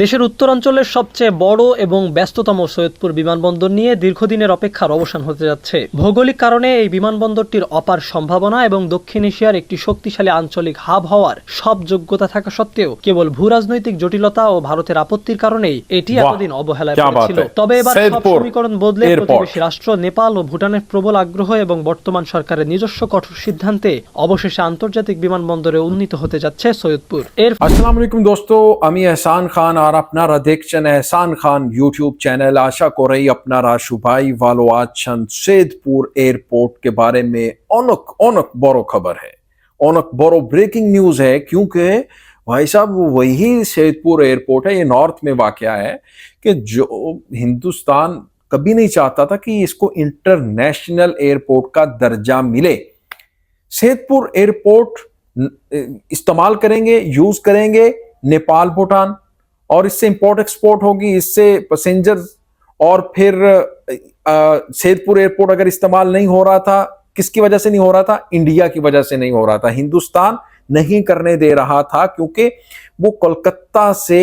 দেশের উত্তরাঞ্চলের সবচেয়ে বড় এবং ব্যস্ততম সৈয়দপুর বিমানবন্দর নিয়ে দীর্ঘদিনের অপেক্ষার অবসান হতে যাচ্ছে। ভৌগোলিক কারণে এই বিমানবন্দরটির অপার সম্ভাবনা এবং দক্ষিণ এশিয়ার একটি শক্তিশালী আঞ্চলিক হাব হওয়ার সব যোগ্যতা থাকা সত্ত্বেও কেবল ভূরাজনৈতিক জটিলতা ও ভারতের আপত্তির কারণেই এটি এতদিন অবহেলায় পড়েছিল। তবে এবার সব সমীকরণ বদলে প্রতিবেশী রাষ্ট্র নেপাল ও ভুটানের প্রবল আগ্রহ এবং বর্তমান সরকারের নিজস্ব কঠোর সিদ্ধান্তে অবশেষে আন্তর্জাতিক বিমানবন্দরে উন্নীত হতে যাচ্ছে সৈয়দপুর। अस्सलाम वालेकुम दोस्तों, আমি এহসান খান আর আপনারা দেখছেন এহসান খান ইউটিউব চ্যানেল। আশা করি আপনারা সবাই ভালো আছেন। সৈয়দপুর एयरपोर्ट के बारे में অনেক অনেক বড় खबर है, অনেক বড় ब्रेकिंग न्यूज है, क्योंकि भाई साहब वही सैदपुर एयरपोर्ट है, ये नॉर्थ में वाक़या है कि जो हिंदुस्तान कभी नहीं चाहता था कि इसको इंटरनेशनल एयरपोर्ट का दर्जा मिले। सैदपुर एयरपोर्ट इस्तेमाल करेंगे, यूज करेंगे नेपाल भूटान, और इससे इंपोर्ट एक्सपोर्ट होगी, इससे पैसेंजर। और फिर सैदपुर एयरपोर्ट अगर इस्तेमाल नहीं हो रहा था, किसकी वजह से नहीं हो रहा था? इंडिया की वजह से नहीं हो रहा था। हिंदुस्तान नहीं करने दे रहा था, क्योंकि वो कोलकाता से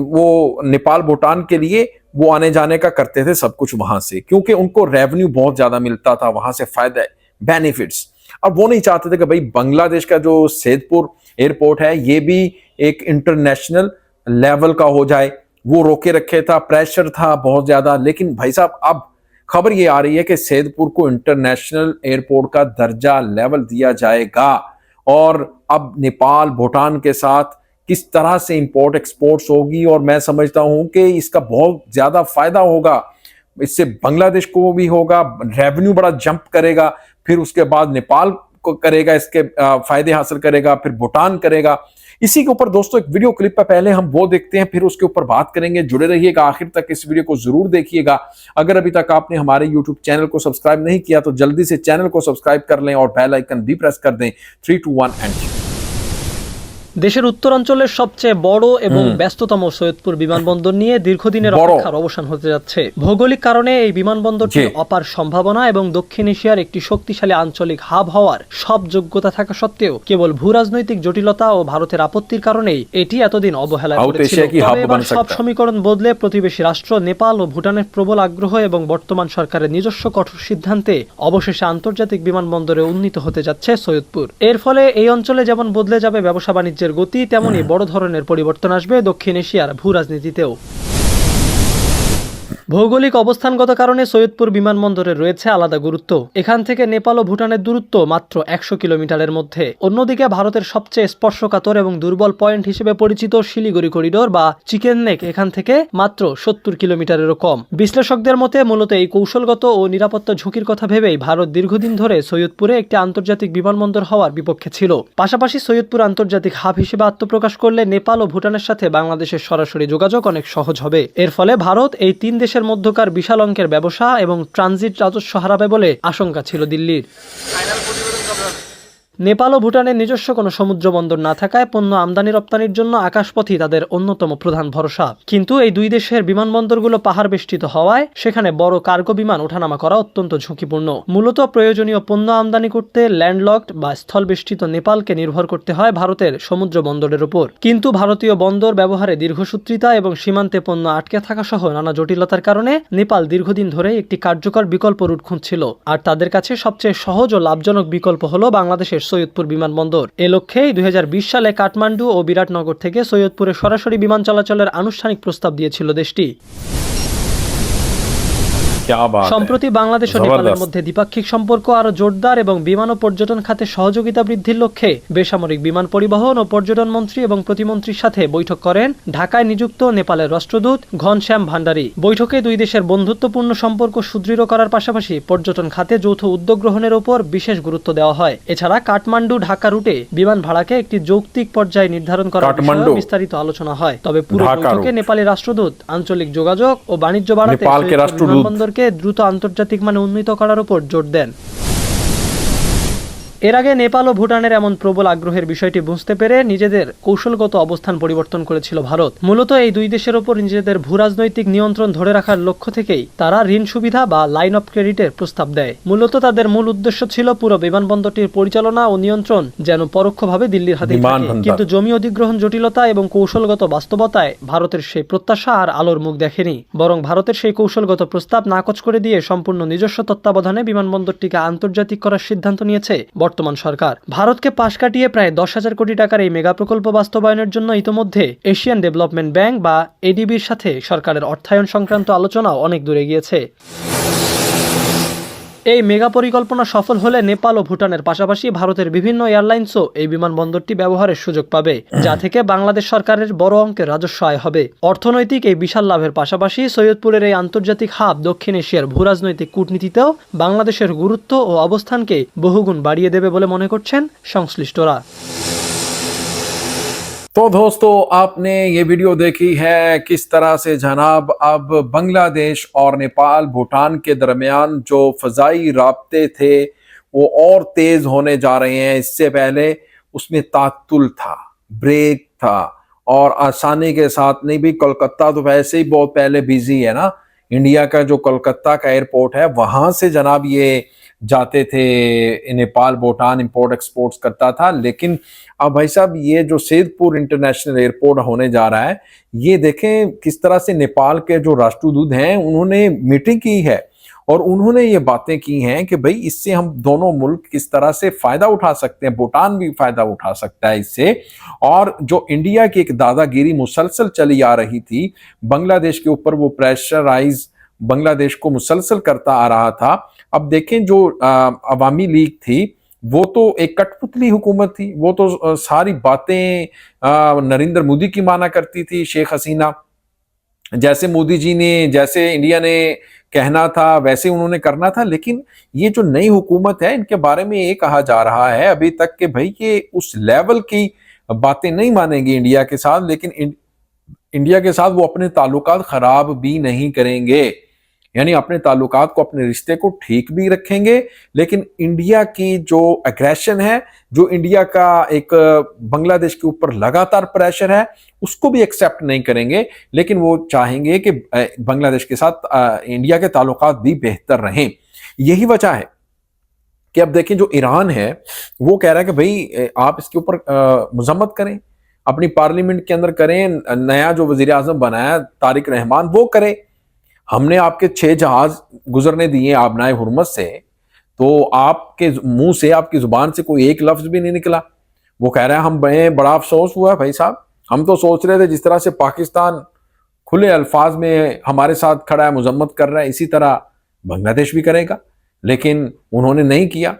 वो नेपाल भूटान के लिए वो आने जाने का करते थे सब कुछ वहां से, क्योंकि उनको रेवेन्यू बहुत ज्यादा मिलता था, वहां से फायदा, बेनिफिट्स। अब वो नहीं चाहते थे कि भाई बांग्लादेश का जो सैदपुर एयरपोर्ट है ये भी एक इंटरनेशनल लेवल का हो जाए। वो रोके रखे था, प्रेशर था बहुत ज्यादा। लेकिन भाई साहब अब खबर ये आ रही है कि सैदपुर को इंटरनेशनल एयरपोर्ट का दर्जा लेवल दिया जाएगा, और अब नेपाल भूटान के साथ किस तरह से इंपोर्ट एक्सपोर्ट्स होगी, और मैं समझता हूं कि इसका बहुत ज्यादा फायदा होगा। इससे बांग्लादेश को भी होगा, रेवेन्यू बड़ा जंप करेगा, फिर उसके बाद नेपाल को करेगा, इसके फायदे हासिल करेगा, फिर भूटान करेगा। इसी के ऊपर दोस्तों एक वीडियो क्लिप पर पहले हम वो देखते हैं, फिर उसके ऊपर बात करेंगे। जुड़े रहिएगा, आखिर तक इस वीडियो को जरूर देखिएगा। अगर अभी तक आपने हमारे यूट्यूब चैनल को सब्सक्राइब नहीं किया तो जल्दी से चैनल को सब्सक्राइब कर लें और बेल आइकन भी प्रेस कर दें। 3, 2, 1 एंड। দেশের উত্তরাঞ্চলের সবচেয়ে বড় এবং ব্যস্ততম সৈয়দপুর বিমানবন্দর নিয়ে দীর্ঘদিনের অপেক্ষার অবসান হতে যাচ্ছে। ভৌগোলিক কারণে এই বিমানবন্দরটির অপার সম্ভাবনা এবং দক্ষিণ এশিয়ার একটি শক্তিশালী আঞ্চলিক হাব হওয়ার সব যোগ্যতা থাকা সত্ত্বেও কেবল ভূরাজনৈতিক জটিলতা ও ভারতের আপত্তির কারণেই এটি এতদিন অবহেলায় পড়েছিল। তবে এবার সব সমীকরণ বদলে প্রতিবেশী রাষ্ট্র নেপাল ও ভুটানের প্রবল আগ্রহ এবং বর্তমান সরকারের নিজস্ব কঠোর সিদ্ধান্তে অবশেষে আন্তর্জাতিক বিমানবন্দরে উন্নীত হতে যাচ্ছে সৈয়দপুর। এর ফলে এই অঞ্চলে যেমন বদলে যাবে ব্যবসা বাণিজ্য গতি, তেমনি বড় ধরনের পরিবর্তন আসবে দক্ষিণ এশিয়ার ভূরাজনীতিতেও। ভৌগোলিক অবস্থানগত কারণে সৈয়দপুর বিমানবন্দরের রয়েছে আলাদা গুরুত্ব। এখান থেকে নেপাল ও ভুটানের দূরত্ব মাত্র 100 কিলোমিটারের মধ্যে। অন্যদিকে ভারতের সবচেয়ে স্পর্শকাতর এবং দুর্বল পয়েন্ট হিসেবে পরিচিত শিলিগুড়ি করিডোর বা চিকেন নেক এখান থেকে মাত্র 70 কিলোমিটারেরও কম। বিশ্লেষকদের মতে মূলত এই কৌশলগত ও নিরাপত্তা ঝুঁকির কথা ভেবেই ভারত দীর্ঘদিন ধরে সৈয়দপুরে একটি আন্তর্জাতিক বিমানবন্দর হওয়ার বিপক্ষে ছিল। পাশাপাশি সৈয়দপুর আন্তর্জাতিক হাব হিসেবে আত্মপ্রকাশ করলে নেপাল ও ভুটানের সাথে বাংলাদেশের সরাসরি যোগাযোগ অনেক সহজ হবে। এর ফলে ভারত এই তিন দেশের মধ্যকার বিশাল অঙ্কের ব্যবসা এবং ট্রানজিট রাজস্ব হারাবে বলে আশঙ্কা ছিল দিল্লির। নেপাল ও ভুটানের নিজস্ব কোনো সমুদ্র বন্দর না থাকায় পণ্য আমদানি রপ্তানির জন্য আকাশপথই তাদের অন্যতম প্রধান ভরসা। কিন্তু এই দুই দেশের বিমানবন্দরগুলো পাহাড় বেষ্টিত হওয়ায় সেখানে বড় কার্গো বিমান ওঠানামা করা অত্যন্ত ঝুঁকিপূর্ণ। মূলত প্রয়োজনীয় পণ্য আমদানি করতে ল্যান্ডলকড বা স্থল বেষ্টিত নেপালকে নির্ভর করতে হয় ভারতের সমুদ্র বন্দরের উপর। কিন্তু ভারতীয় বন্দর ব্যবহারে দীর্ঘসূত্রিতা এবং সীমান্তে পণ্য আটকে থাকা সহ নানা জটিলতার কারণে নেপাল দীর্ঘদিন ধরে একটি কার্যকর বিকল্প রুট খুঁজছিল। আর তাদের কাছে সবচেয়ে সহজ ও লাভজনক বিকল্প হলো বাংলাদেশের সৈয়দপুর বিমানবন্দর। এ লক্ষ্যেই 2020 সালে কাঠমান্ডু ও বিরাটনগর থেকে সৈয়দপুরে সরাসরি বিমান চলাচলের আনুষ্ঠানিক প্রস্তাব দিয়েছিল দেশটি। সম্প্রতি বাংলাদেশ ও নেপালের মধ্যে দ্বিপাক্ষিক সম্পর্ক আরো জোরদার এবং বিমান ও পর্যটন খাতে সহযোগিতা বৃদ্ধির লক্ষ্যে বেসামরিক বিমান পরিবহন ও পর্যটন মন্ত্রী এবং প্রতিমন্ত্রীর সাথে বৈঠক করেন ঢাকায় নিযুক্ত নেপালের রাষ্ট্রদূত ঘনশ্যাম ভান্ডারী। বৈঠকে দুই দেশের বন্ধুত্বপূর্ণ সম্পর্ক সুদৃঢ় করার পাশাপাশি পর্যটন খাতে যৌথ উদ্যোগ গ্রহণের উপর বিশেষ গুরুত্ব দেওয়া হয়। এছাড়া কাঠমান্ডু ঢাকা রুটে বিমান ভাড়াকে একটি যৌক্তিক পর্যায়ে নির্ধারণ করার বিষয়ে বিস্তারিত আলোচনা হয়। তবে পুরো বৈঠকে নেপালি রাষ্ট্রদূত আঞ্চলিক যোগাযোগ ও বাণিজ্য বাড়াতে বিমানবন্দর দ্রুত আন্তর্জাতিক মানে উন্নীত করার উপর জোর দেন। এর আগে নেপাল ও ভুটানের এমন প্রবল আগ্রহের বিষয়টি বুঝতে পেরে নিজেদের কৌশলগত অবস্থান পরিবর্তন করেছিল ভারত। মূলত এই দুই দেশের ওপর নিজেদের ভূরাজনৈতিক নিয়ন্ত্রণ ধরে রাখার লক্ষ্য থেকেই তারা ঋণ সুবিধা বা লাইন অফ ক্রেডিটের প্রস্তাব দেয়। মূলত তাদের মূল উদ্দেশ্য ছিল পুরো বিমানবন্দরটির পরিচালনা ও নিয়ন্ত্রণ যেন পরোক্ষভাবে দিল্লির হাতে থাকে। কিন্তু জমি অধিগ্রহণ জটিলতা এবং কৌশলগত বাস্তবতায় ভারতের সেই প্রত্যাশা আর আলোর মুখ দেখেনি, বরং ভারতের সেই কৌশলগত প্রস্তাব নাকচ করে দিয়ে সম্পূর্ণ নিজস্ব তত্ত্বাবধানে বিমানবন্দরটিকে আন্তর্জাতিক করার সিদ্ধান্ত নিয়েছে বর্তমান সরকার। ভারতকে পাশ কাটিয়ে প্রায় 10,000 কোটি টাকার এই মেগা প্রকল্প বাস্তবায়নের জন্য ইতোমধ্যে এশিয়ান ডেভেলপমেন্ট ব্যাংক বা এডিবির সাথে সরকারের অর্থায়ন সংক্রান্ত আলোচনাও অনেক দূরে গিয়েছে। এই মেগা পরিকল্পনা সফল হলে নেপাল ও ভুটানের পাশাপাশি ভারতের বিভিন্ন এয়ারলাইন্সও এই বিমানবন্দরটি ব্যবহারের সুযোগ পাবে, যা থেকে বাংলাদেশ সরকারের বড় অঙ্কের রাজস্ব আয় হবে। অর্থনৈতিক এই বিশাল লাভের পাশাপাশি সৈয়দপুরের এই আন্তর্জাতিক হাব দক্ষিণ এশিয়ার ভূরাজনৈতিক কূটনীতিতেও বাংলাদেশের গুরুত্ব ও অবস্থানকে বহুগুণ বাড়িয়ে দেবে বলে মনে করছেন সংশ্লিষ্টরা। तो दोस्तों, आपने ये वीडियो देखी है किस तरह से जनाब अब बांग्लादेश और नेपाल भूटान के दरमियान जो फजाई राब्ते थे वो और तेज होने जा रहे हैं। इससे पहले उसमें तात्तुल था, ब्रेक था और आसानी के साथ नहीं भी। कोलकाता तो वैसे ही बहुत पहले बिजी है ना, इंडिया का जो कोलकाता का एयरपोर्ट है वहां से जनाब ये जाते थे, नेपाल भूटान इंपोर्ट एक्सपोर्ट्स करता था। लेकिन अब भाई साहब ये जो सैदपुर इंटरनेशनल एयरपोर्ट होने जा रहा है, ये देखें किस तरह से नेपाल के जो राष्ट्रदूत हैं उन्होंने मीटिंग की है और उन्होंने ये बातें की हैं कि भाई इससे हम दोनों मुल्क किस तरह से फायदा उठा सकते हैं, भूटान भी फायदा उठा सकता है इससे। और जो इंडिया की एक दादागिरी मुसलसल चली आ रही थी बांग्लादेश के ऊपर, वो प्रेशराइज बांग्लादेश को मुसलसल करता आ रहा था। अब देखें जो अवामी लीग थी वो तो एक कठपुतली हुकूमत थी, वो तो सारी बातें नरेंद्र मोदी की माना करती थी, शेख हसीना जैसे मोदी जी ने, जैसे इंडिया ने कहना था वैसे उन्होंने करना था। लेकिन ये जो नई हुकूमत है इनके बारे में ये कहा जा रहा है अभी तक कि भाई ये उस लेवल की बातें नहीं मानेंगे इंडिया के साथ, लेकिन इंडिया के साथ वो अपने ताल्लुकात खराब भी नहीं करेंगे, यानी अपने ताल्लुकात को, अपने रिश्ते को ठीक भी रखेंगे। लेकिन इंडिया की जो एग्रेशन है, जो इंडिया का एक बांग्लादेश के ऊपर लगातार प्रेशर है, उसको भी एक्सेप्ट नहीं करेंगे। लेकिन वो चाहेंगे कि बांग्लादेश के साथ इंडिया के ताल्लुकात भी बेहतर रहें। यही वजह है कि अब देखें जो ईरान है वो कह रहा है कि भाई आप इसके ऊपर मजम्मत करें, अपनी पार्लियामेंट के अंदर करें, नया जो वजीर आजम बनाया तारिक रहमान वो करे। हमने आपके 6 जहाज गुजरने दिए आबनाए हुर्मत से, तो आपके मुंह से, आपकी जुबान से कोई एक लफ्ज भी नहीं निकला। वो कह रहे हैं हम बड़ा अफसोस हुआ भाई साहब, हम तो सोच रहे थे जिस तरह से पाकिस्तान खुले अल्फाज में हमारे साथ खड़ा है, मजम्मत कर रहा है, इसी तरह बांग्लादेश भी करेगा, लेकिन उन्होंने नहीं किया।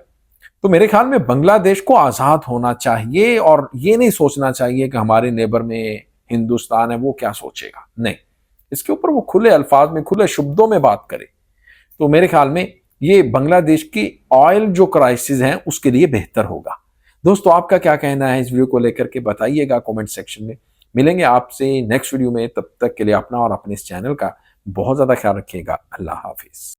तो मेरे ख्याल में बांग्लादेश को आज़ाद होना चाहिए और ये नहीं सोचना चाहिए कि हमारे नेबर में हिंदुस्तान है, वो क्या सोचेगा। नहीं, इसके ऊपर वो खुले अल्फाज में, खुले शब्दों में बात करे। तो मेरे ख्याल में ये बांग्लादेश की ऑयल जो क्राइसिस है उसके लिए बेहतर होगा। दोस्तों, आपका क्या कहना है इस वीडियो को लेकर के बताइएगा कमेंट सेक्शन में। मिलेंगे आपसे नेक्स्ट वीडियो में, तब तक के लिए अपना और अपने इस चैनल का बहुत ज्यादा ख्याल रखिएगा। अल्लाह हाफिज।